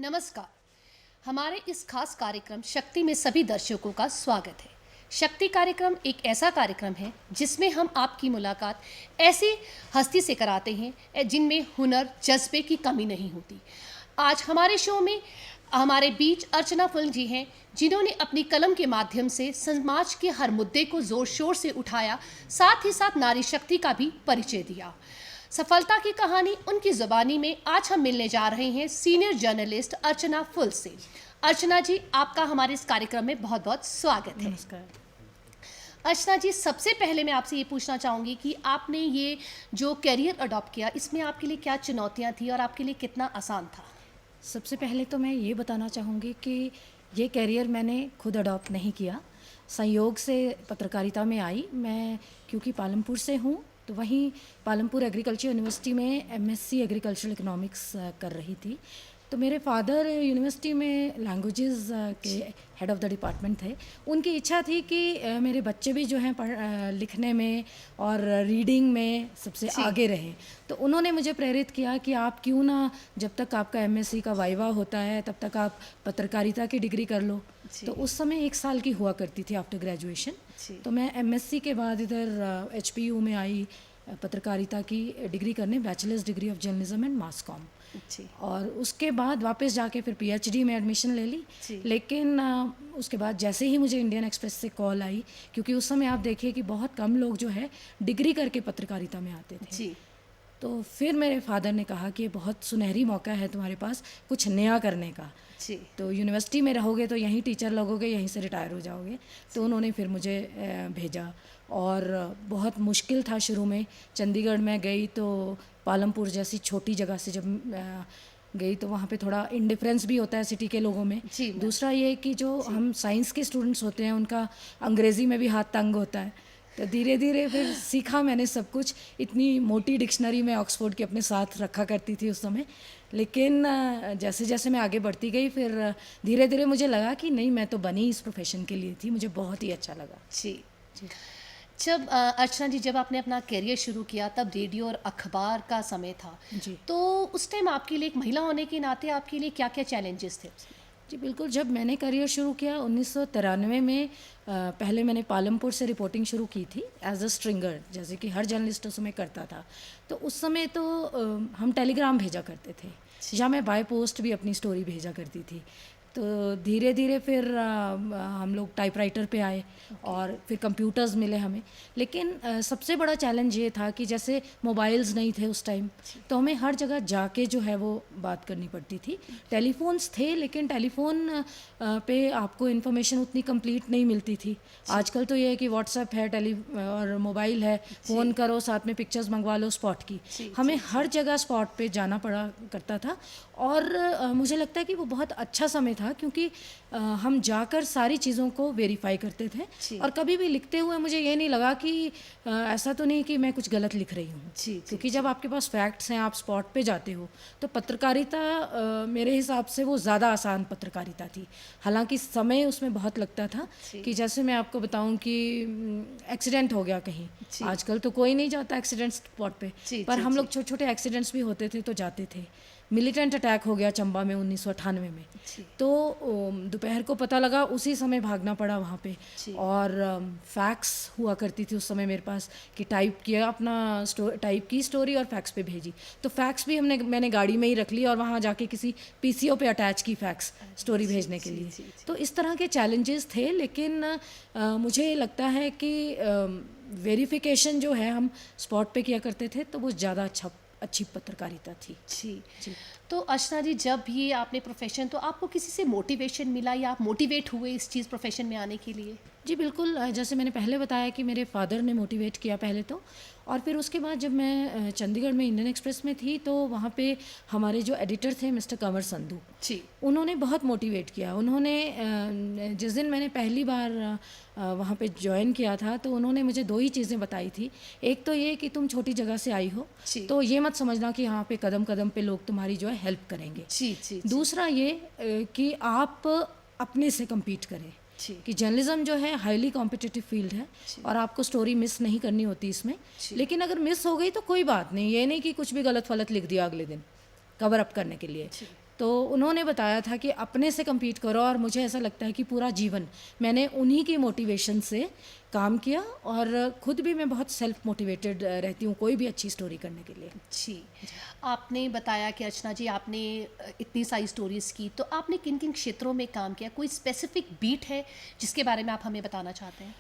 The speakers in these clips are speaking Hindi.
नमस्कार। हमारे इस खास कार्यक्रम शक्ति में सभी दर्शकों का स्वागत है। शक्ति कार्यक्रम एक ऐसा कार्यक्रम है जिसमें हम आपकी मुलाकात ऐसी हस्ती से कराते हैं जिनमें हुनर जज्बे की कमी नहीं होती। आज हमारे शो में हमारे बीच अर्चना फुल जी हैं, जिन्होंने अपनी कलम के माध्यम से समाज के हर मुद्दे को जोर शोर से उठाया, साथ ही साथ नारी शक्ति का भी परिचय दिया। सफलता की कहानी उनकी ज़ुबानी में आज हम मिलने जा रहे हैं सीनियर जर्नलिस्ट अर्चना फुल से। अर्चना जी, आपका हमारे इस कार्यक्रम में बहुत बहुत स्वागत है। नमस्कार। अर्चना जी, सबसे पहले मैं आपसे ये पूछना चाहूँगी कि आपने ये जो करियर अडॉप्ट किया, इसमें आपके लिए क्या चुनौतियाँ थी और आपके लिए कितना आसान था? सबसे पहले तो मैं ये बताना चाहूँगी कि ये करियर मैंने खुद अडॉप्ट नहीं किया, संयोग से पत्रकारिता में आई। मैं क्योंकि पालमपुर से हूँ, तो वहीं पालमपुर एग्रीकल्चर यूनिवर्सिटी में एमएससी एग्रीकल्चरल इकोनॉमिक्स कर रही थी। तो मेरे फादर यूनिवर्सिटी में लैंग्वेजेस के हेड ऑफ़ द डिपार्टमेंट थे। उनकी इच्छा थी कि मेरे बच्चे भी जो हैं लिखने में और रीडिंग में सबसे आगे रहें। तो उन्होंने मुझे प्रेरित किया कि आप क्यों ना, जब तक आपका एमएससी का वाइवा होता है तब तक आप पत्रकारिता की डिग्री कर लो। तो उस समय 1 साल की हुआ करती थी आफ्टर ग्रेजुएशन। तो मैं एमएससी के बाद इधर एचपीयू में आई पत्रकारिता की डिग्री करने, bachelors degree of journalism and mass com. और उसके बाद वापस जाके फिर पीएचडी में एडमिशन ले ली। लेकिन उसके बाद जैसे ही मुझे इंडियन एक्सप्रेस से कॉल आई, क्योंकि उस समय आप देखिए कि बहुत कम लोग जो है डिग्री करके पत्रकारिता में आते थे, तो फिर मेरे फादर ने कहा कि ये बहुत सुनहरी मौका है तुम्हारे पास कुछ नया करने का। तो यूनिवर्सिटी में रहोगे तो यहीं टीचर लगोगे, यहीं से रिटायर हो जाओगे। तो उन्होंने फिर मुझे भेजा और बहुत मुश्किल था शुरू में। चंडीगढ़ में गई तो पालमपुर जैसी छोटी जगह से जब गई तो वहाँ पे थोड़ा इंडिफरेंस भी होता है सिटी के लोगों में। दूसरा ये कि जो हम साइंस के स्टूडेंट्स होते हैं उनका अंग्रेज़ी में भी हाथ तंग होता है। तो धीरे धीरे फिर सीखा मैंने सब कुछ। इतनी मोटी डिक्शनरी में ऑक्सफोर्ड के अपने साथ रखा करती थी उस समय। लेकिन जैसे जैसे मैं आगे बढ़ती गई फिर धीरे धीरे मुझे लगा कि नहीं, मैं तो बनी इस प्रोफेशन के लिए थी। मुझे बहुत ही अच्छा लगा। जी। जब अर्चना जी, जब आपने अपना करियर शुरू किया तब रेडियो और अखबार का समय था। तो उस टाइम आपके लिए, एक महिला होने के नाते, आपके लिए क्या क्या चैलेंजेस थे? जी बिल्कुल। जब मैंने करियर शुरू किया 1993 में, पहले मैंने पालमपुर से रिपोर्टिंग शुरू की थी एज अ स्ट्रिंगर, जैसे कि हर जर्नलिस्ट उस समय करता था। तो उस समय तो हम टेलीग्राम भेजा करते थे या मैं बाय पोस्ट भी अपनी स्टोरी भेजा करती थी। तो धीरे धीरे फिर हम लोग टाइपराइटर पे आए और फिर कंप्यूटर्स मिले हमें। लेकिन सबसे बड़ा चैलेंज ये था कि जैसे मोबाइल्स नहीं थे उस टाइम, तो हमें हर जगह जाके जो है वो बात करनी पड़ती थी। टेलीफोन्स थे लेकिन टेलीफोन पे आपको इन्फॉर्मेशन उतनी कंप्लीट नहीं मिलती थी। आजकल तो ये है कि व्हाट्सएप है, और मोबाइल है, फ़ोन करो, साथ में पिक्चर्स मंगवा लो स्पॉट की। हमें हर जगह स्पॉट पे जाना पड़ा करता था। और मुझे लगता है कि वो बहुत अच्छा समय था, क्योंकि हम जाकर सारी चीज़ों को वेरीफाई करते थे। और कभी भी लिखते हुए मुझे ये नहीं लगा कि ऐसा तो नहीं कि मैं कुछ गलत लिख रही हूँ। क्योंकि जब आपके पास फैक्ट्स हैं, आप स्पॉट पे जाते हो, तो पत्रकारिता मेरे हिसाब से वो ज़्यादा आसान पत्रकारिता थी। हालांकि समय उसमें बहुत लगता था। कि जैसे मैं आपको बताऊं कि एक्सीडेंट हो गया कहीं, आजकल तो कोई नहीं जाता एक्सीडेंट स्पॉट पे, पर हम लोग छोटे छोटे एक्सीडेंट्स भी होते थे तो जाते थे। मिलिटेंट अटैक हो गया चंबा में 1998 में, तो दोपहर को पता लगा, उसी समय भागना पड़ा वहाँ पे। और फैक्स हुआ करती थी उस समय मेरे पास, कि टाइप किया अपना टाइप की स्टोरी और फैक्स पे भेजी। तो फैक्स भी मैंने गाड़ी में ही रख ली और वहाँ जाके किसी पीसीओ पे अटैच की फैक्स स्टोरी भेजने के लिए। तो इस तरह के चैलेंजेस थे। लेकिन मुझे लगता है कि वेरिफिकेशन जो है हम स्पॉट पे किया करते थे, तो वो ज़्यादा अच्छी पत्रकारिता थी। जी। तो अर्चना जी, जब ये आपने प्रोफेशन, तो आपको किसी से मोटिवेशन मिला या आप मोटिवेट हुए इस चीज़ प्रोफेशन में आने के लिए? जी बिल्कुल। जैसे मैंने पहले बताया कि मेरे फादर ने मोटिवेट किया पहले तो, और फिर उसके बाद जब मैं चंडीगढ़ में इंडियन एक्सप्रेस में थी तो वहाँ पे हमारे जो एडिटर थे मिस्टर कंवर संधू, उन्होंने बहुत मोटिवेट किया। उन्होंने जिस दिन मैंने पहली बार वहाँ पे ज्वाइन किया था, तो उन्होंने मुझे 2 ही चीज़ें बताई थी। एक तो ये कि तुम छोटी जगह से आई हो, तो ये मत समझना कि यहाँ पे कदम कदम पे लोग तुम्हारी जो है हेल्प करेंगे। दूसरा ये कि आप अपने से कम्पीट करें, कि जर्नलिज्म जो है हाईली कॉम्पिटिटिव फील्ड है और आपको स्टोरी मिस नहीं करनी होती इसमें। लेकिन अगर मिस हो गई तो कोई बात नहीं, ये नहीं कि कुछ भी गलत फलत लिख दिया अगले दिन कवर अप करने के लिए। तो उन्होंने बताया था कि अपने से compete करो, और मुझे ऐसा लगता है कि पूरा जीवन मैंने उन्हीं की मोटिवेशन से काम किया, और खुद भी मैं बहुत सेल्फ मोटिवेटेड रहती हूँ कोई भी अच्छी स्टोरी करने के लिए। जी। आपने बताया कि अर्चना जी आपने इतनी सारी स्टोरीज़ की, तो आपने किन-किन क्षेत्रों में काम किया? कोई स्पेसिफ़िक बीट है जिसके बारे में आप हमें बताना चाहते हैं?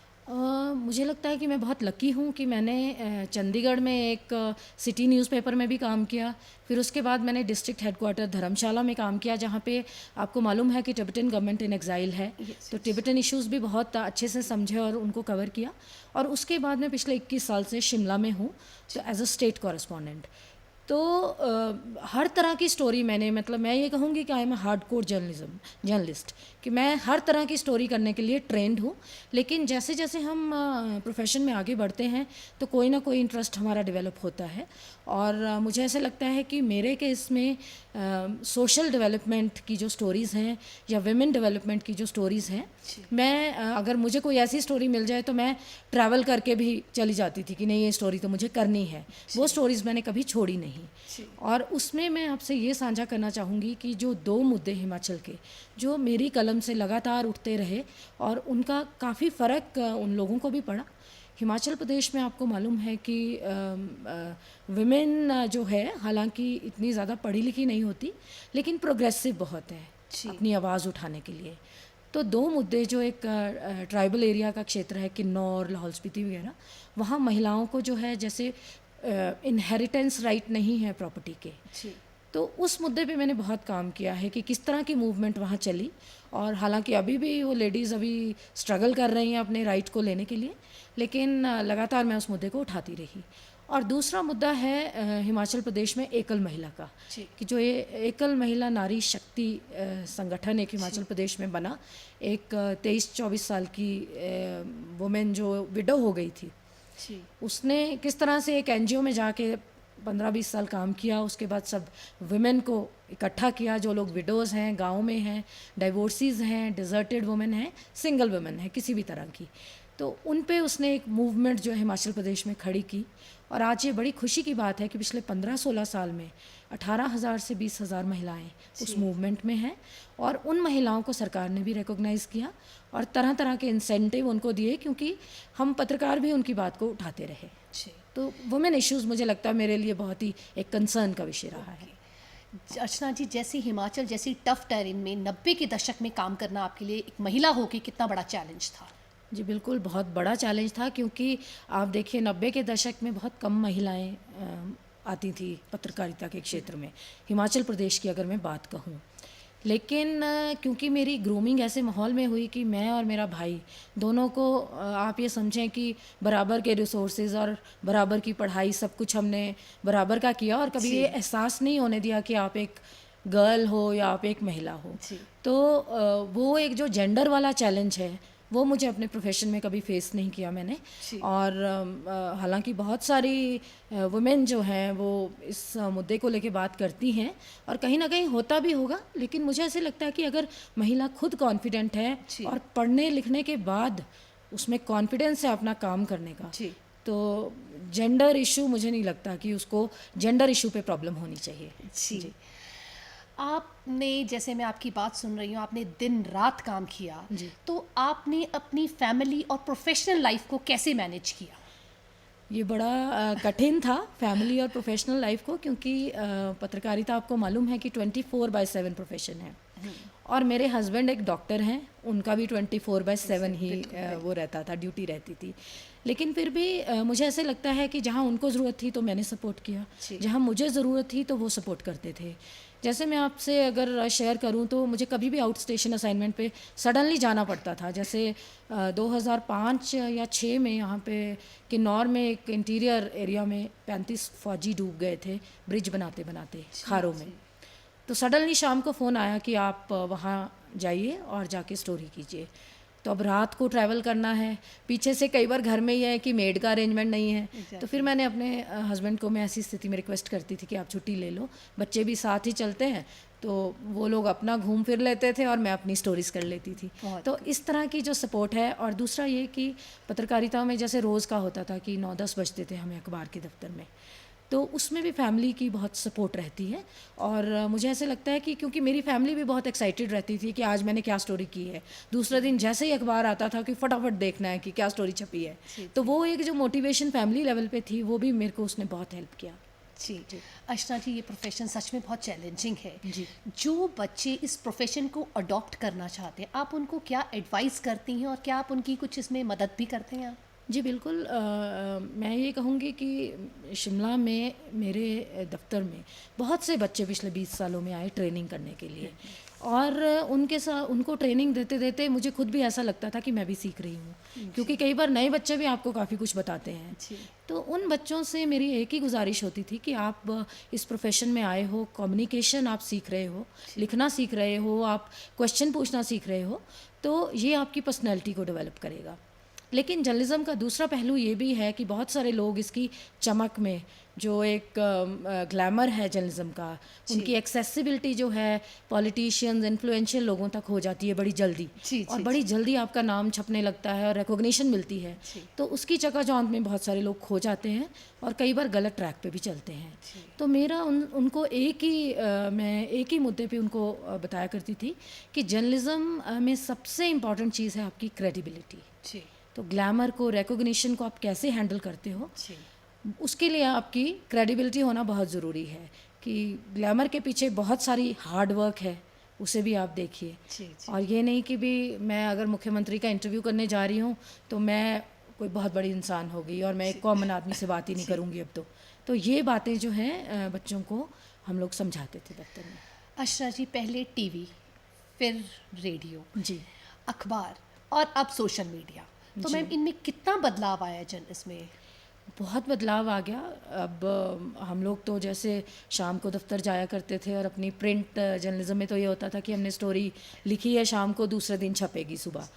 मुझे लगता है कि मैं बहुत लकी हूँ कि मैंने चंडीगढ़ में एक सिटी न्यूज़पेपर में भी काम किया। फिर उसके बाद मैंने डिस्ट्रिक्ट हेडक्वार्टर धर्मशाला में काम किया, जहाँ पे आपको मालूम है कि टिबेटन गवर्नमेंट इन एग्ज़ाइल है। Yes, तो yes. टिबेटन इश्यूज़ भी बहुत अच्छे से समझे और उनको कवर किया। और उसके बाद मैं पिछले 21 साल से शिमला में हूँ, तो एज अ स्टेट कॉरेस्पॉन्डेंट। तो हर तरह की स्टोरी मैंने, मतलब मैं ये कहूँगी कि आई एम हार्डकोर जर्नलिस्ट, कि मैं हर तरह की स्टोरी करने के लिए ट्रेंड हूँ। लेकिन जैसे जैसे हम प्रोफेशन में आगे बढ़ते हैं तो कोई ना कोई इंटरेस्ट हमारा डेवलप होता है, और मुझे ऐसा लगता है कि मेरे केस में सोशल डेवलपमेंट की जो स्टोरीज़ हैं या विमेन डेवलपमेंट की जो स्टोरीज़ हैं, मैं अगर मुझे कोई ऐसी स्टोरी मिल जाए तो मैं ट्रैवल करके भी चली जाती थी कि नहीं, ये स्टोरी तो मुझे करनी है। वो स्टोरीज़ मैंने कभी छोड़ी नहीं। और उसमें मैं आपसे ये साझा करना चाहूँगी कि जो 2 मुद्दे हिमाचल के जो मेरी कलम से लगातार उठते रहे, और उनका काफ़ी फ़र्क उन लोगों को भी पड़ा। हिमाचल प्रदेश में आपको मालूम है कि विमेन जो है, हालांकि इतनी ज़्यादा पढ़ी लिखी नहीं होती, लेकिन प्रोग्रेसिव बहुत है अपनी आवाज़ उठाने के लिए। तो 2 मुद्दे, जो एक ट्राइबल एरिया का क्षेत्र है, किन्नौर, लाहौल स्पीति वगैरह, वहाँ महिलाओं को जो है जैसे इनहेरिटेंस राइट नहीं है प्रॉपर्टी के, तो उस मुद्दे पे मैंने बहुत काम किया है कि किस तरह की मूवमेंट वहाँ चली। और हालांकि अभी भी वो लेडीज़ अभी स्ट्रगल कर रही हैं अपने राइट को लेने के लिए, लेकिन लगातार मैं उस मुद्दे को उठाती रही। और दूसरा मुद्दा है हिमाचल प्रदेश में एकल महिला का, कि जो ये एकल महिला नारी शक्ति संगठन एक हिमाचल प्रदेश में बना। एक 23-24 साल की वुमेन जो विडो हो गई थी, उसने किस तरह से एक एनजीओ में जाके 15-20 साल काम किया। उसके बाद सब वुमेन को इकट्ठा किया, जो लोग विडोज़ हैं, गांव में हैं, डाइवोर्सीज़ हैं, डिज़र्टेड वुमेन हैं, सिंगल वुमेन हैं किसी भी तरह की, तो उन पे उसने एक मूवमेंट जो हिमाचल प्रदेश में खड़ी की। और आज ये बड़ी खुशी की बात है कि पिछले 15-16 साल में 18,000 से 20,000 महिलाएं उस मूवमेंट में हैं, और उन महिलाओं को सरकार ने भी रिकॉग्नाइज़ किया और तरह तरह के इंसेंटिव उनको दिए, क्योंकि हम पत्रकार भी उनकी बात को उठाते रहे। तो वुमेन इश्यूज़ मुझे लगता है मेरे लिए बहुत ही एक कंसर्न का विषय रहा है। अर्चना जी, जैसे हिमाचल जैसी टफ टेरेन में 90 के दशक में काम करना आपके लिए एक महिला होके कितना बड़ा चैलेंज था? जी बिल्कुल, बहुत बड़ा चैलेंज था, क्योंकि आप देखिए 90 के दशक में बहुत कम महिलाएं आती थी पत्रकारिता के क्षेत्र में, हिमाचल प्रदेश की अगर मैं बात कहूँ। लेकिन क्योंकि मेरी ग्रूमिंग ऐसे माहौल में हुई कि मैं और मेरा भाई दोनों को आप ये समझें कि बराबर के रिसोर्सेज और बराबर की पढ़ाई सब कुछ हमने बराबर का किया, और कभी ये एहसास नहीं होने दिया कि आप एक गर्ल हो या आप एक महिला हो। तो वो एक जो जेंडर वाला चैलेंज है वो मुझे अपने प्रोफेशन में कभी फेस नहीं किया मैंने। और हालांकि बहुत सारी वुमेन जो हैं वो इस मुद्दे को लेके बात करती हैं, और कहीं ना कहीं होता भी होगा, लेकिन मुझे ऐसे लगता है कि अगर महिला खुद कॉन्फिडेंट है और पढ़ने लिखने के बाद उसमें कॉन्फिडेंस है अपना काम करने का, तो जेंडर इशू मुझे नहीं लगता कि उसको जेंडर इशू पे प्रॉब्लम होनी चाहिए। जी। आपने, जैसे मैं आपकी बात सुन रही हूँ, आपने दिन रात काम किया, तो आपने अपनी फैमिली और प्रोफेशनल लाइफ को कैसे मैनेज किया? ये बड़ा कठिन था फैमिली और प्रोफेशनल लाइफ को, क्योंकि पत्रकारिता आपको मालूम है कि 24/7 प्रोफेशन है, और मेरे हस्बैंड एक डॉक्टर हैं, उनका भी 24/7 ही वो रहता था, ड्यूटी रहती थी। लेकिन फिर भी मुझे ऐसे लगता है कि जहाँ उनको ज़रूरत थी तो मैंने सपोर्ट किया, जहाँ मुझे ज़रूरत थी तो वो सपोर्ट करते थे। जैसे मैं आपसे अगर शेयर करूं तो मुझे कभी भी आउट स्टेशन असाइनमेंट पे सडनली जाना पड़ता था। जैसे 2005 या 6 में यहाँ पे किन्नौर में एक इंटीरियर एरिया में 35 फौजी डूब गए थे ब्रिज बनाते बनाते खारों में। तो सडनली शाम को फ़ोन आया कि आप वहाँ जाइए और जाके स्टोरी कीजिए। तो अब रात को ट्रैवल करना है, पीछे से कई बार घर में ही है कि मेड का अरेंजमेंट नहीं है। तो फिर मैंने अपने हस्बैंड को, मैं ऐसी स्थिति में रिक्वेस्ट करती थी कि आप छुट्टी ले लो, बच्चे भी साथ ही चलते हैं, तो वो लोग अपना घूम फिर लेते थे और मैं अपनी स्टोरीज़ कर लेती थी। तो इस तरह की जो सपोर्ट है। और दूसरा ये कि पत्रकारिता में जैसे रोज़ का होता था कि 9-10 बजते थे हमें अखबार के दफ्तर में, तो उसमें भी फैमिली की बहुत सपोर्ट रहती है। और मुझे ऐसे लगता है कि क्योंकि मेरी फैमिली भी बहुत एक्साइटेड रहती थी कि आज मैंने क्या स्टोरी की है, दूसरे दिन जैसे ही अखबार आता था कि फटाफट देखना है कि क्या स्टोरी छपी है। तो वो एक जो मोटिवेशन फैमिली लेवल पे थी वो भी मेरे को उसने बहुत हेल्प किया। जी अर्चना जी, ये प्रोफेशन सच में बहुत चैलेंजिंग है। जी। जो बच्चे इस प्रोफेशन को अडॉप्ट करना चाहते हैं, आप उनको क्या एडवाइस करती हैं और क्या आप उनकी कुछ इसमें मदद भी करते हैं आप? जी बिल्कुल। मैं ये कहूँगी कि शिमला में मेरे दफ्तर में बहुत से बच्चे पिछले 20 सालों में आए ट्रेनिंग करने के लिए, और उनके साथ उनको ट्रेनिंग देते देते मुझे खुद भी ऐसा लगता था कि मैं भी सीख रही हूँ, क्योंकि कई बार नए बच्चे भी आपको काफ़ी कुछ बताते हैं। तो उन बच्चों से मेरी एक ही गुजारिश होती थी कि आप इस प्रोफेशन में आए हो, कम्युनिकेशन आप सीख रहे हो, लिखना सीख रहे हो, आप क्वेश्चन पूछना सीख रहे हो, तो ये आपकी पर्सनैलिटी को डेवलप करेगा। लेकिन जर्नलिज़्म का दूसरा पहलू ये भी है कि बहुत सारे लोग इसकी चमक में, जो एक ग्लैमर है जर्नलिज़्म का, उनकी एक्सेसिबिलिटी जो है पॉलिटिशियंस, इन्फ्लुएंशियल लोगों तक हो जाती है बड़ी जल्दी, और बड़ी जल्दी आपका नाम छपने लगता है और रिकॉग्निशन मिलती है। तो उसकी चकाचौंध में बहुत सारे लोग खो जाते हैं और कई बार गलत ट्रैक पे भी चलते हैं। तो मेरा उनको मैं एक ही मुद्दे पे उनको बताया करती थी कि जर्नलिज़्म में सबसे इम्पॉर्टेंट चीज़ है आपकी क्रेडिबिलिटी। तो ग्लैमर को, रिकॉग्निशन को आप कैसे हैंडल करते हो, उसके लिए आपकी क्रेडिबिलिटी होना बहुत ज़रूरी है। कि ग्लैमर के पीछे बहुत सारी हार्ड वर्क है, उसे भी आप देखिए। और ये नहीं कि भी मैं अगर मुख्यमंत्री का इंटरव्यू करने जा रही हूँ तो मैं कोई बहुत बड़ी इंसान हो गई और मैं एक कॉमन आदमी से बात ही नहीं करूँगी अब तो ये बातें जो हैं बच्चों को हम लोग समझाते थे दफ्तर में। अर्चना जी, पहले टीवी, फिर रेडियो, जी, अखबार और अब सोशल मीडिया, तो मैम इनमें कितना बदलाव आया जर्नलिज्म में? बहुत बदलाव आ गया। अब हम लोग तो जैसे शाम को दफ्तर जाया करते थे और अपनी प्रिंट जर्नलिज्म में तो ये होता था कि हमने स्टोरी लिखी है शाम को, दूसरे दिन छपेगी सुबह।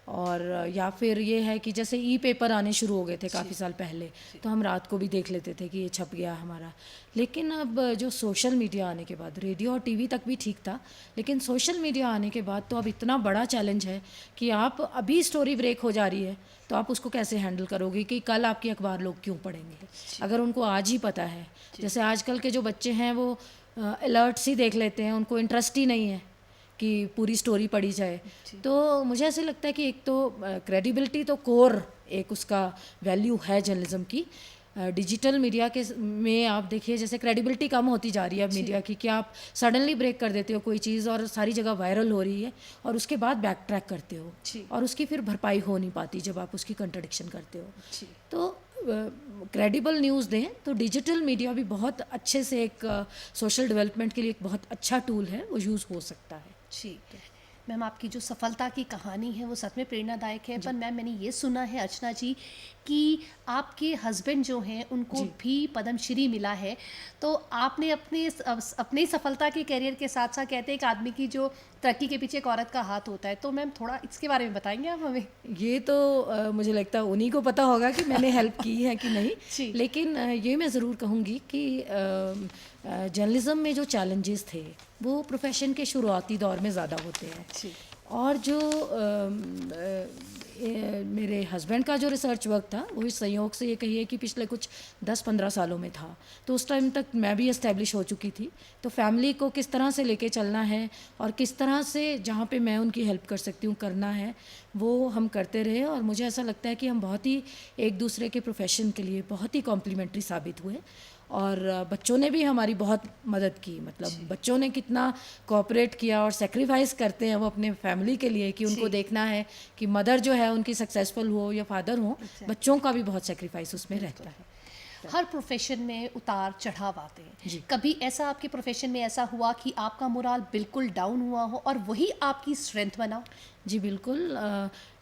और या फिर ये है कि जैसे ई पेपर आने शुरू हो गए थे काफ़ी साल पहले, तो हम रात को भी देख लेते थे कि ये छप गया हमारा। लेकिन अब जो सोशल मीडिया आने के बाद, रेडियो और टीवी तक भी ठीक था, लेकिन सोशल मीडिया आने के बाद तो अब इतना बड़ा चैलेंज है कि आप अभी स्टोरी ब्रेक हो जा रही है तो आप उसको कैसे हैंडल करोगे कि कल आपकी अखबार लोग क्यों पढ़ेंगे, अगर उनको आज ही पता है। जैसे आजकल के जो बच्चे हैं वो अलर्ट्स ही देख लेते हैं, उनको इंटरेस्ट ही नहीं है कि पूरी स्टोरी पढ़ी जाए। तो मुझे ऐसे लगता है कि एक तो क्रेडिबिलिटी तो कोर एक उसका वैल्यू है जर्नलिज्म की। डिजिटल मीडिया के में आप देखिए जैसे क्रेडिबिलिटी कम होती जा रही है अब मीडिया की, कि आप सडनली ब्रेक कर देते हो कोई चीज़ और सारी जगह वायरल हो रही है और उसके बाद बैक ट्रैक करते हो और उसकी फिर भरपाई हो नहीं पाती जब आप उसकी कंट्रडिक्शन करते हो। तो क्रेडिबल न्यूज़ दें तो डिजिटल मीडिया भी बहुत अच्छे से एक सोशल डेवलपमेंट के लिए एक बहुत अच्छा टूल है, वो यूज़ हो सकता है। ठीक है मैम, आपकी जो सफलता की कहानी है वो सच में प्रेरणादायक है। पर मैम, मैंने ये सुना है अर्चना जी कि आपके हस्बैंड जो हैं उनको भी पद्मश्री मिला है, तो आपने अपने सफलता के करियर के साथ साथ कहते हैं कि आदमी की जो तरक्की के पीछे एक औरत का हाथ होता है, तो मैम थोड़ा इसके बारे में बताएंगे आप हमें? ये तो मुझे लगता है उन्हीं को पता होगा कि मैंने हेल्प की है कि नहीं। लेकिन ये मैं ज़रूर कहूँगी कि जर्नलिज्म में जो चैलेंजेस थे वो प्रोफेशन के शुरुआती दौर में ज़्यादा होते हैं। और जो मेरे हस्बैंड का जो रिसर्च वर्क था वो इस संयोग से ये कहिए कि पिछले कुछ 10-15 सालों में था, तो उस टाइम तक मैं भी इस्टेब्लिश हो चुकी थी। तो फैमिली को किस तरह से लेके चलना है और किस तरह से जहाँ पे मैं उनकी हेल्प कर सकती हूँ करना है, वो हम करते रहे। और मुझे ऐसा लगता है कि हम बहुत ही एक दूसरे के प्रोफेशन के लिए बहुत ही कॉम्प्लीमेंट्री साबित हुए और बच्चों ने भी हमारी बहुत मदद की। मतलब बच्चों ने कितना कोऑपरेट किया और सेक्रीफाइस करते हैं वो अपने फैमिली के लिए, कि उनको देखना है कि मदर जो है उनकी सक्सेसफुल हो या फादर हो, बच्चों का भी बहुत सेक्रीफाइस उसमें रहता है। हर प्रोफेशन में उतार चढ़ाव आते हैं। कभी ऐसा आपके प्रोफेशन में ऐसा हुआ कि आपका मोराल बिल्कुल डाउन हुआ हो और वही आपकी स्ट्रेंथ बना? जी बिल्कुल।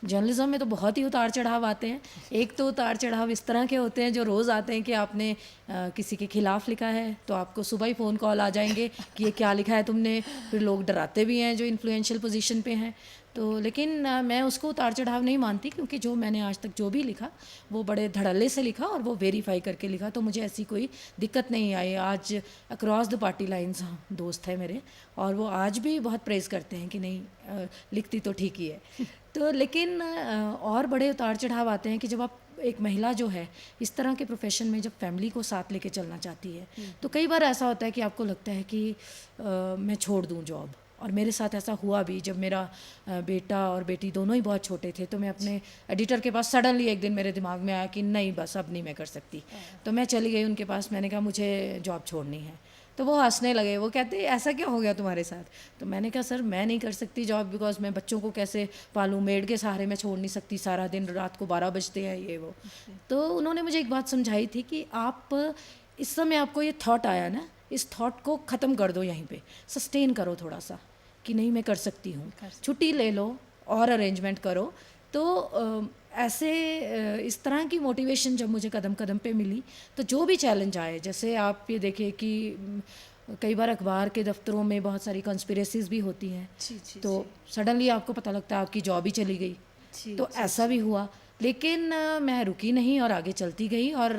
जर्नलिज्म में तो बहुत ही उतार चढ़ाव आते हैं। एक तो उतार चढ़ाव इस तरह के होते हैं जो रोज़ आते हैं कि आपने किसी के खिलाफ लिखा है तो आपको सुबह ही फ़ोन कॉल आ जाएंगे कि ये क्या लिखा है तुमने। फिर लोग डराते भी हैं जो इन्फ्लुएंशियल पोजीशन पे हैं। तो लेकिन मैं उसको उतार चढ़ाव नहीं मानती, क्योंकि जो मैंने आज तक जो भी लिखा वो बड़े धड़ल्ले से लिखा और वो वेरीफाई करके लिखा, तो मुझे ऐसी कोई दिक्कत नहीं आई। आज अक्रॉस द पार्टी लाइंस दोस्त है मेरे और वो आज भी बहुत प्रेज़ करते हैं कि नहीं लिखती तो ठीक ही है। तो लेकिन और बड़े उतार चढ़ाव आते हैं कि जब आप एक महिला जो है इस तरह के प्रोफेशन में जब फैमिली को साथ लेके चलना चाहती है तो कई बार ऐसा होता है कि आपको लगता है कि मैं छोड़ दूँ जॉब। और मेरे साथ ऐसा हुआ भी, जब मेरा बेटा और बेटी दोनों ही बहुत छोटे थे तो मैं अपने एडिटर के पास सडनली एक दिन मेरे दिमाग में आया कि नहीं बस अब नहीं मैं कर सकती। तो मैं चली गई उनके पास, मैंने कहा मुझे जॉब छोड़नी है। तो वो हंसने लगे, वो कहते ऐसा क्या हो गया तुम्हारे साथ? तो मैंने कहा सर मैं नहीं कर सकती जॉब, बिकॉज मैं बच्चों को कैसे पालूँ, मेड के सहारे मैं छोड़ नहीं सकती, सारा दिन रात को 12 बजते हैं ये वो। तो उन्होंने मुझे एक बात समझाई थी कि आप इस समय आपको ये थॉट आया ना, इस थॉट को ख़त्म कर दो, यहीं पे सस्टेन करो थोड़ा सा कि नहीं मैं कर सकती हूँ, छुट्टी ले लो और अरेंजमेंट करो। तो ऐसे इस तरह की मोटिवेशन जब मुझे कदम कदम पे मिली तो जो भी चैलेंज आए, जैसे आप ये देखिए कि कई बार अखबार के दफ्तरों में बहुत सारी कंस्पिरेसीज भी होती हैं, तो सडनली आपको पता लगता है आपकी जॉब ही चली गई। तो ऐसा भी हुआ, लेकिन मैं रुकी नहीं और आगे चलती गई। और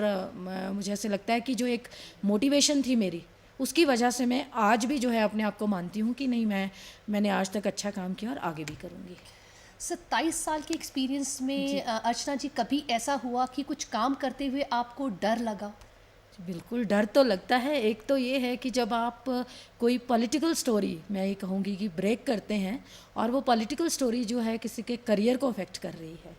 मुझे ऐसे लगता है कि जो एक मोटिवेशन थी मेरी, उसकी वजह से मैं आज भी जो है अपने आप को मानती हूँ कि नहीं मैंने आज तक अच्छा काम किया और आगे भी करूँगी। 27 साल के एक्सपीरियंस में अर्चना जी कभी ऐसा हुआ कि कुछ काम करते हुए आपको डर लगा? बिल्कुल डर तो लगता है। एक तो ये है कि जब आप कोई पॉलिटिकल स्टोरी, मैं ये कहूँगी कि ब्रेक करते हैं और वो पॉलिटिकल स्टोरी जो है किसी के करियर को अफेक्ट कर रही है,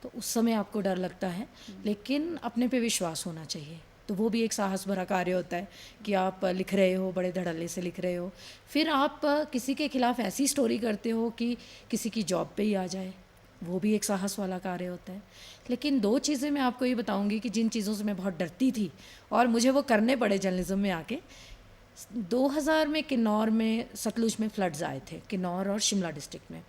तो उस समय आपको डर लगता है, लेकिन अपने पे विश्वास होना चाहिए। तो वो भी एक साहस भरा कार्य होता है कि आप लिख रहे हो, बड़े धड़ल्ले से लिख रहे हो, फिर आप किसी के खिलाफ ऐसी स्टोरी करते हो कि किसी की जॉब पे ही आ जाए, वो भी एक साहस वाला कार्य होता है। लेकिन 2 चीज़ें मैं आपको ये बताऊंगी कि जिन चीज़ों से मैं बहुत डरती थी और मुझे वो करने पड़े जर्नलिज्म में आके। 2000 में किन्नौर में सतलुज में फ्लड्स आए थे, किन्नौर और शिमला डिस्ट्रिक्ट में।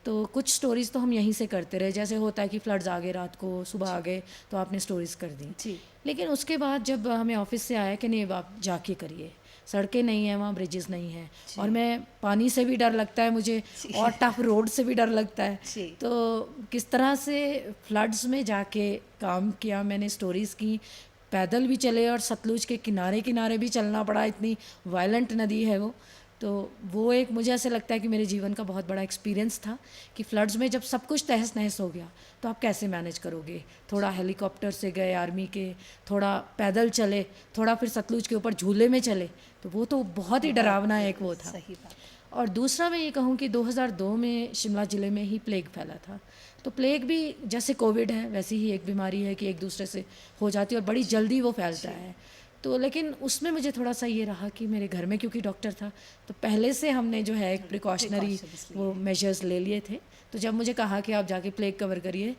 तो कुछ स्टोरीज़ तो हम यहीं से करते रहे, जैसे होता है कि फ्लड्स आ गए रात को, सुबह आ गए तो आपने स्टोरीज़ कर दी जी। लेकिन उसके बाद जब हमें ऑफिस से आया कि नहीं आप जाके करिए, सड़कें नहीं हैं वहाँ, ब्रिजेस नहीं हैं, और मैं पानी से भी डर लगता है मुझे और टफ रोड से भी डर लगता है। तो किस तरह से फ्लड्स में जाके काम किया मैंने, स्टोरीज़ की, पैदल भी चले और सतलुज के किनारे किनारे भी चलना पड़ा, इतनी वायलेंट नदी है वो। तो वो एक मुझे ऐसे लगता है कि मेरे जीवन का बहुत बड़ा एक्सपीरियंस था कि फ्लड्स में जब सब कुछ तहस नहस हो गया तो आप कैसे मैनेज करोगे। थोड़ा हेलीकॉप्टर से गए आर्मी के, थोड़ा पैदल चले, थोड़ा फिर सतलुज के ऊपर झूले में चले, तो वो तो बहुत ही डरावना एक वो था। सही बात। और दूसरा मैं ये कहूँ कि 2002 में शिमला ज़िले में ही प्लेग फैला था। तो प्लेग भी जैसे कोविड है वैसी ही एक बीमारी है कि एक दूसरे से हो जाती है और बड़ी जल्दी वो फैलता है। तो लेकिन उसमें मुझे थोड़ा सा ये रहा कि मेरे घर में क्योंकि डॉक्टर था तो पहले से हमने जो है एक प्रिकॉशनरी वो मेजर्स ले लिए थे। तो जब मुझे कहा कि आप जाके प्लेग कवर करिए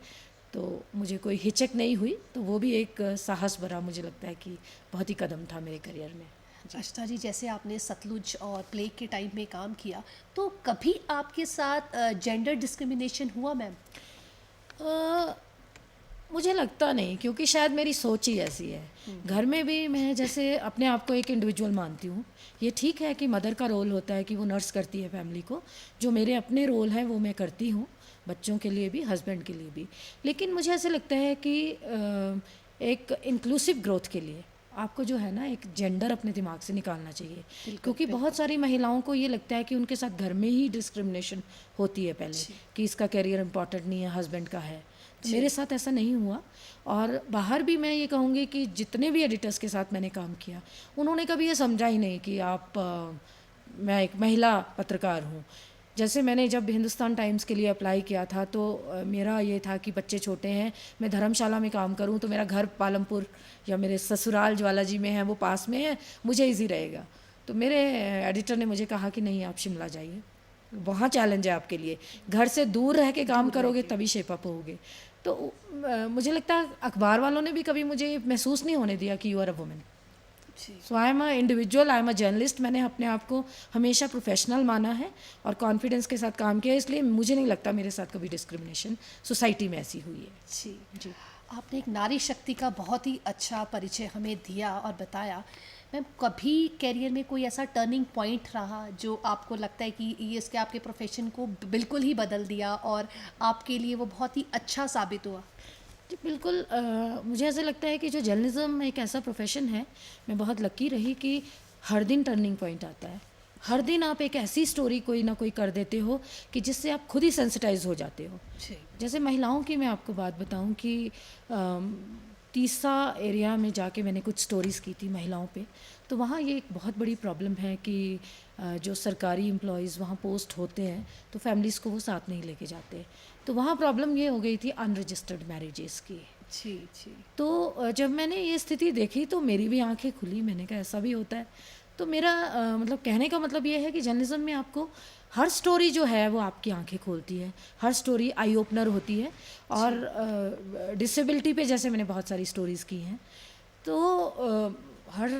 तो मुझे कोई हिचक नहीं हुई। तो वो भी एक साहस भरा मुझे लगता है कि बहुत ही कदम था मेरे करियर में। अर्चना जी, जैसे आपने सतलुज और प्लेग के टाइम में काम किया तो कभी आपके साथ जेंडर डिस्क्रिमिनेशन हुआ मैम? मुझे लगता नहीं, क्योंकि शायद मेरी सोच ही ऐसी है। घर में भी मैं जैसे अपने आप को एक इंडिविजुअल मानती हूँ। ये ठीक है कि मदर का रोल होता है कि वो नर्स करती है फैमिली को, जो मेरे अपने रोल हैं वो मैं करती हूँ, बच्चों के लिए भी, हस्बैंड के लिए भी। लेकिन मुझे ऐसे लगता है कि एक इंक्लूसिव ग्रोथ के लिए आपको जो है ना एक जेंडर अपने दिमाग से निकालना चाहिए, क्योंकि बहुत सारी महिलाओं को ये लगता है कि उनके साथ घर में ही डिस्क्रिमिनेशन होती है पहले, कि इसका करियर इम्पॉर्टेंट नहीं है, हस्बैंड का है। तो मेरे साथ ऐसा नहीं हुआ। और बाहर भी मैं ये कहूँगी कि जितने भी एडिटर्स के साथ मैंने काम किया उन्होंने कभी ये समझा ही नहीं कि मैं एक महिला पत्रकार हूँ। जैसे मैंने जब हिंदुस्तान टाइम्स के लिए अप्लाई किया था तो मेरा ये था कि बच्चे छोटे हैं, मैं धर्मशाला में काम करूं तो मेरा घर पालमपुर या मेरे ससुराल ज्वालाजी में है, वो पास में है, मुझे इजी रहेगा। तो मेरे एडिटर ने मुझे कहा कि नहीं आप शिमला जाइए, वहाँ चैलेंज है आपके लिए, घर से दूर रह के काम करोगे तभी शेप अप होगे। तो मुझे लगता है अखबार वालों ने भी कभी मुझे महसूस नहीं होने दिया कि you are a woman. So I am a individual, I am a journalist. मैंने अपने आप को हमेशा प्रोफेशनल माना है और कॉन्फिडेंस के साथ काम किया, इसलिए मुझे नहीं लगता मेरे साथ कभी डिस्क्रिमिनेशन सोसाइटी में ऐसी हुई है। जी। आपने एक नारी शक्ति का बहुत ही अच्छा परिचय हमें दिया और बताया। मैम, कभी कैरियर में कोई ऐसा टर्निंग पॉइंट रहा जो आपको लगता है कि ये इसके आपके प्रोफेशन को बिल्कुल ही बदल दिया और आपके लिए वो बहुत ही अच्छा साबित हुआ? जी बिल्कुल। मुझे ऐसा लगता है कि जो जर्नलिज्म एक ऐसा प्रोफेशन है, मैं बहुत लकी रही कि हर दिन टर्निंग पॉइंट आता है। हर दिन आप एक ऐसी स्टोरी कोई ना कोई कर देते हो कि जिससे आप खुद ही सेंसिटाइज हो जाते हो। जी। जैसे महिलाओं की मैं आपको बात बताऊं कि तीसा एरिया में जाके मैंने कुछ स्टोरीज़ की थी महिलाओं पे। तो वहाँ ये एक बहुत बड़ी प्रॉब्लम है कि जो सरकारी एम्प्लॉयज़ वहाँ पोस्ट होते हैं तो फैमिलीज़ को वो साथ नहीं लेके जाते। तो वहाँ प्रॉब्लम ये हो गई थी अनरजिस्टर्ड मैरिजेस की। जी। जी। तो जब मैंने ये स्थिति देखी तो मेरी भी आंखें खुली, मैंने कहा ऐसा भी होता है। तो मेरा मतलब कहने का मतलब ये है कि जर्नलिज्म में आपको हर स्टोरी जो है वो आपकी आंखें खोलती है, हर स्टोरी आई ओपनर होती है। और डिसेबिलिटी पे जैसे मैंने बहुत सारी स्टोरीज़ की हैं, तो हर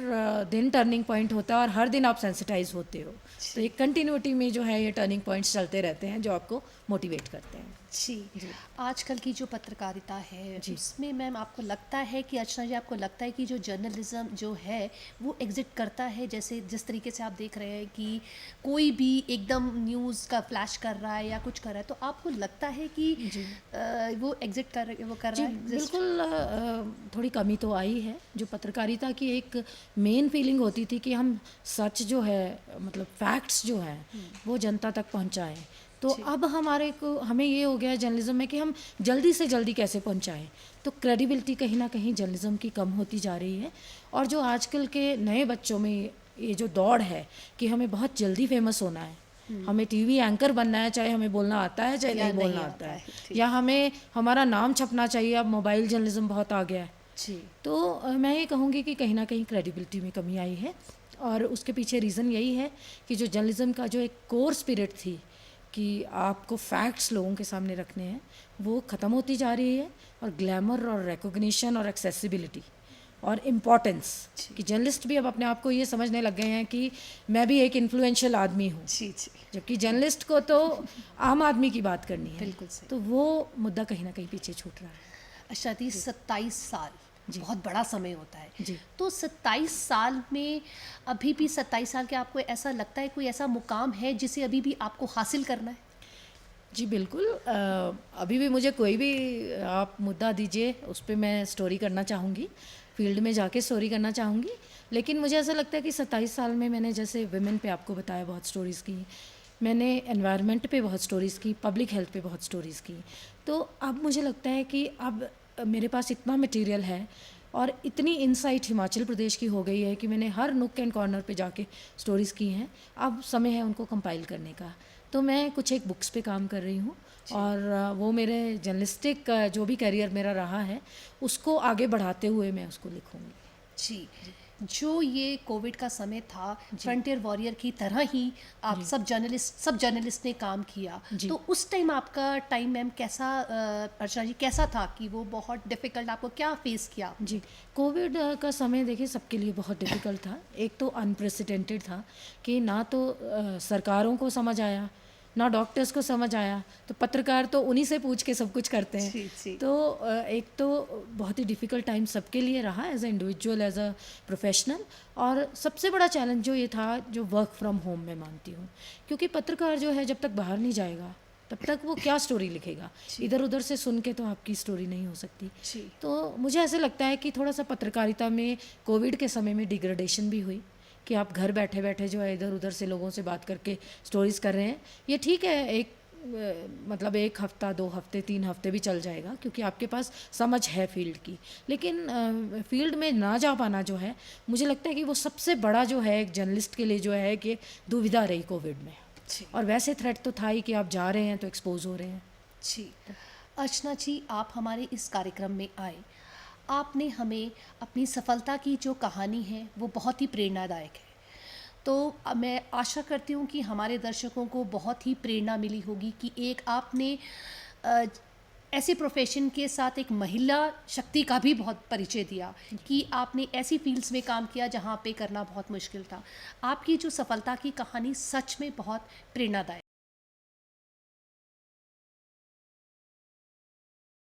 दिन टर्निंग पॉइंट होता है और हर दिन आप सेंसिटाइज होते हो। तो एक कंटिन्यूटी में जो है ये टर्निंग पॉइंट्स चलते रहते हैं जो आपको मोटिवेट करते हैं। जी। आजकल की जो पत्रकारिता है जी। उसमें मैम आपको लगता है कि अर्चना जी, आपको लगता है कि जो जर्नलिज्म जो है वो एग्जिट करता है, जैसे जिस तरीके से आप देख रहे हैं कि कोई भी एकदम न्यूज़ का फ्लैश कर रहा है या कुछ कर रहा है, तो आपको लगता है कि वो एग्जिट कर रहा जी है exist? बिल्कुल। थोड़ी कमी तो आई है। जो पत्रकारिता की एक मेन फीलिंग होती थी कि हम सच जो है मतलब फैक्ट्स जो है वो जनता तक पहुंचाएं, तो अब हमें ये हो गया है जर्नलिज्म में कि हम जल्दी से जल्दी कैसे पहुंचाएं। तो क्रेडिबिलिटी कहीं ना कहीं जर्नलिज्म की कम होती जा रही है। और जो आजकल के नए बच्चों में ये जो दौड़ है कि हमें बहुत जल्दी फेमस होना है, हमें टीवी एंकर बनना है, चाहे हमें बोलना आता है चाहे नहीं बोलना आता है, या हमें हमारा नाम छपना चाहिए, अब मोबाइल जर्नलिज्म बहुत आ गया है। जी। तो मैं ये कहूँगी कि कहीं ना कहीं क्रेडिबिलिटी में कमी आई है। और उसके पीछे रीज़न यही है कि जो जर्नलिज्म का जो एक कोर स्पिरिट थी कि आपको फैक्ट्स लोगों के सामने रखने हैं, वो ख़त्म होती जा रही है। और ग्लैमर और रिकॉग्निशन और एक्सेसिबिलिटी और इम्पोर्टेंस कि जर्नलिस्ट भी अब अपने आप को ये समझने लग गए हैं कि मैं भी एक इन्फ्लुएंशियल आदमी हूँ, जी। जी। जबकि जर्नलिस्ट को तो आम आदमी की बात करनी है। बिल्कुल सही। तो वो मुद्दा कहीं ना कहीं पीछे छूट रहा है। अच्छा दी, 27 साल बहुत बड़ा समय होता है। जी। तो 27 साल में अभी भी 27 साल के आपको ऐसा लगता है कोई ऐसा मुकाम है जिसे अभी भी आपको हासिल करना है? जी बिल्कुल। अभी भी मुझे कोई भी आप मुद्दा दीजिए उस पर मैं स्टोरी करना चाहूँगी, फील्ड में जाके स्टोरी करना चाहूँगी। लेकिन मुझे ऐसा लगता है कि 27 साल में मैंने जैसे विमेन पे आपको बताया बहुत स्टोरीज़ की, मैंने एनवायरनमेंट पे बहुत स्टोरीज़ की, पब्लिक हेल्थ पे बहुत स्टोरीज़ की। तो अब मुझे लगता है कि अब मेरे पास इतना मटेरियल है और इतनी इनसाइट हिमाचल प्रदेश की हो गई है कि मैंने हर नुक एंड कॉर्नर पे जाके स्टोरीज़ की हैं। अब समय है उनको कंपाइल करने का। तो मैं कुछ एक बुक्स पे काम कर रही हूँ और वो मेरे जर्नलिस्टिक जो भी करियर मेरा रहा है उसको आगे बढ़ाते हुए मैं उसको लिखूँगी। जी। जो ये कोविड का समय था, फ्रंटियर वॉरियर की तरह ही आप सब जर्नलिस्ट ने काम किया। तो उस टाइम आपका टाइम मैम कैसा, अर्चना जी, कैसा था कि वो बहुत डिफ़िकल्ट, आपको क्या फेस किया? जी, कोविड का समय देखिए सबके लिए बहुत डिफ़िकल्ट था। एक तो अनप्रेसिडेंटेड था कि ना तो सरकारों को समझ आया, ना डॉक्टर्स को समझ आया, तो पत्रकार तो उन्हीं से पूछ के सब कुछ करते हैं। जी। तो एक तो बहुत ही डिफ़िकल्ट टाइम सबके लिए रहा as a individual, as a professional. और सबसे बड़ा चैलेंज जो ये था जो वर्क फ्रॉम होम मैं मानती हूँ, क्योंकि पत्रकार जो है जब तक बाहर नहीं जाएगा तब तक वो क्या स्टोरी लिखेगा, इधर उधर से सुन के तो आपकी स्टोरी नहीं हो सकती। तो मुझे ऐसे लगता है कि थोड़ा सा पत्रकारिता में कोविड के समय में डिग्रेडेशन भी हुई कि आप घर बैठे बैठे जो है इधर उधर से लोगों से बात करके स्टोरीज़ कर रहे हैं। ये ठीक है, एक मतलब 1 हफ्ता 2 हफ्ते 3 हफ्ते भी चल जाएगा क्योंकि आपके पास समझ है फील्ड की। लेकिन फील्ड में ना जा पाना जो है, मुझे लगता है कि वो सबसे बड़ा जो है एक जर्नलिस्ट के लिए जो है कि दुविधा रही कोविड में। और वैसे थ्रेट तो था ही कि आप जा रहे हैं तो एक्सपोज हो रहे हैं। जी। अर्चना जी, आप हमारे इस कार्यक्रम में आए, आपने हमें अपनी सफलता की जो कहानी है वो बहुत ही प्रेरणादायक है। तो मैं आशा करती हूँ कि हमारे दर्शकों को बहुत ही प्रेरणा मिली होगी कि एक आपने ऐसे प्रोफेशन के साथ एक महिला शक्ति का भी बहुत परिचय दिया कि आपने ऐसी फील्ड्स में काम किया जहाँ पे करना बहुत मुश्किल था। आपकी जो सफलता की कहानी सच में बहुत प्रेरणादायक